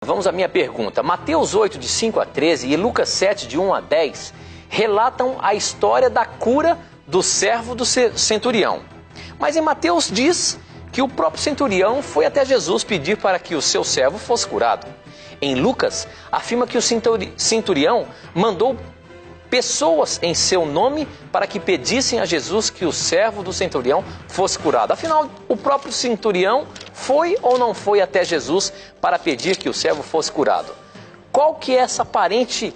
Vamos à minha pergunta. Mateus 8, de 5 a 13 e Lucas 7, de 1 a 10, relatam a história da cura do servo do centurião. Mas em Mateus diz que o próprio centurião foi até Jesus pedir para que o seu servo fosse curado. Em Lucas, afirma que o centurião mandou pessoas em seu nome para que pedissem a Jesus que o servo do centurião fosse curado. Afinal, o próprio centurião foi ou não foi até Jesus para pedir que o servo fosse curado? Qual que é essa aparente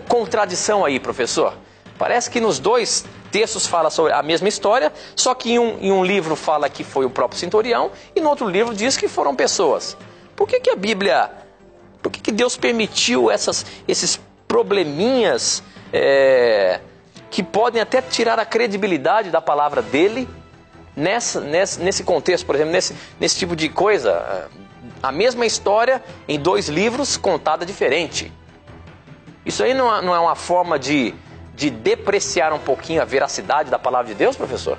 contradição aí, professor? Parece que nos dois textos fala sobre a mesma história, só que em um livro fala que foi o próprio centurião e no outro livro diz que foram pessoas. Por que a Bíblia, por que Deus permitiu esses probleminhas que podem até tirar a credibilidade da palavra dele nesse contexto, por exemplo, nesse tipo de coisa? A mesma história em dois livros contada diferente. Isso aí não é uma forma de depreciar um pouquinho a veracidade da palavra de Deus, professor?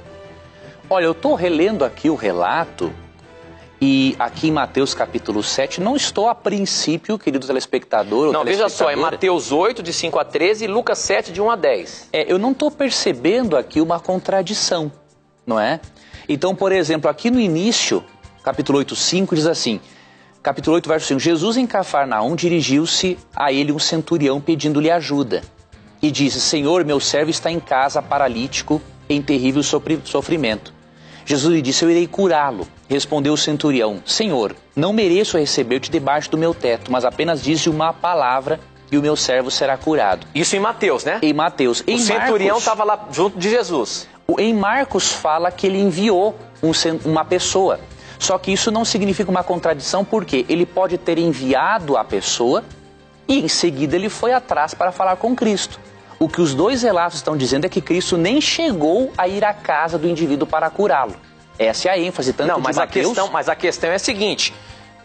Olha, eu estou relendo aqui o relato e aqui em Mateus capítulo 7, não estou a princípio, querido telespectador... Não, veja só, é Mateus 8, de 5 a 13 e Lucas 7, de 1 a 10. Eu não estou percebendo aqui uma contradição, não é? Então, por exemplo, aqui no início, capítulo 8, 5, diz assim... Capítulo 8, verso 5. Jesus em Cafarnaum dirigiu-se a ele um centurião pedindo-lhe ajuda. E disse, Senhor, meu servo está em casa, paralítico, em terrível sofrimento. Jesus lhe disse, eu irei curá-lo. Respondeu o centurião, Senhor, não mereço receber-te debaixo do meu teto, mas apenas dize uma palavra e o meu servo será curado. Isso em Mateus, né? Em Mateus. O centurião estava lá junto de Jesus. Em Marcos fala que ele enviou uma pessoa. Só que isso não significa uma contradição, porque ele pode ter enviado a pessoa e em seguida ele foi atrás para falar com Cristo. O que os dois relatos estão dizendo é que Cristo nem chegou a ir à casa do indivíduo para curá-lo. Essa é a ênfase tanto de Mateus... Mas a questão é a seguinte,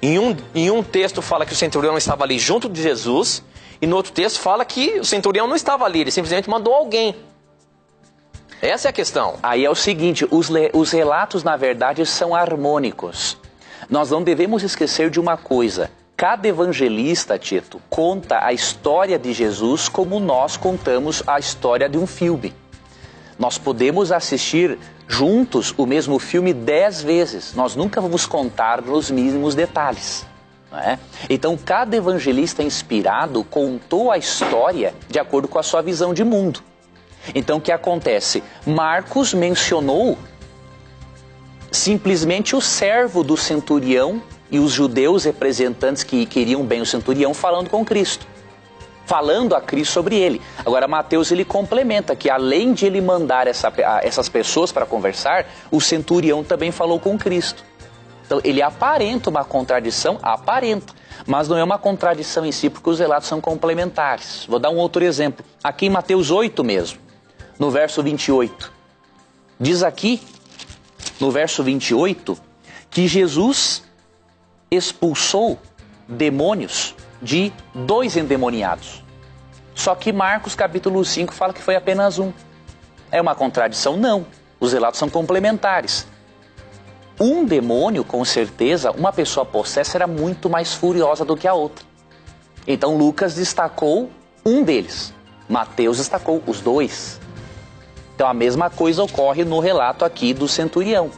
em um texto fala que o centurião estava ali junto de Jesus, e no outro texto fala que o centurião não estava ali, ele simplesmente mandou alguém. Essa é a questão. Aí é o seguinte, os relatos, na verdade, são harmônicos. Nós não devemos esquecer de uma coisa. Cada evangelista, Tito, conta a história de Jesus como nós contamos a história de um filme. Nós podemos assistir juntos o mesmo filme 10 vezes. Nós nunca vamos contar nos mínimos detalhes. Não é? Então, cada evangelista inspirado contou a história de acordo com a sua visão de mundo. Então, o que acontece? Marcos mencionou simplesmente o servo do centurião e os judeus representantes que queriam bem o centurião falando com Cristo. Falando a Cristo sobre ele. Agora, Mateus ele complementa que além de ele mandar essas pessoas para conversar, o centurião também falou com Cristo. Então, ele aparenta uma contradição, aparenta. Mas não é uma contradição em si, porque os relatos são complementares. Vou dar um outro exemplo. Aqui em Mateus 8 mesmo. No verso 28, diz aqui, no verso 28, que Jesus expulsou demônios de 2 endemoniados. Só que Marcos capítulo 5 fala que foi apenas um. É uma contradição? Não. Os relatos são complementares. Um demônio, com certeza, uma pessoa possessa era muito mais furiosa do que a outra. Então Lucas destacou um deles. Mateus destacou os 2. Então a mesma coisa ocorre no relato aqui do centurião,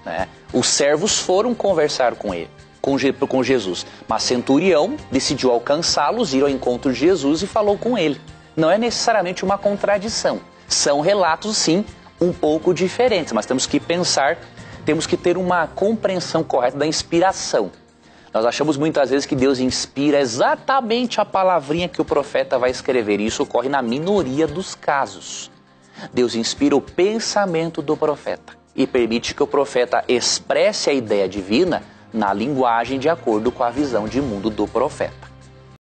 né? Os servos foram conversar com ele, com Jesus, mas centurião decidiu alcançá-los, ir ao encontro de Jesus e falou com ele. Não é necessariamente uma contradição, são relatos sim um pouco diferentes, mas temos que pensar, temos que ter uma compreensão correta da inspiração. Nós achamos muitas vezes que Deus inspira exatamente a palavrinha que o profeta vai escrever, e isso ocorre na minoria dos casos. Deus inspira o pensamento do profeta e permite que o profeta expresse a ideia divina na linguagem de acordo com a visão de mundo do profeta.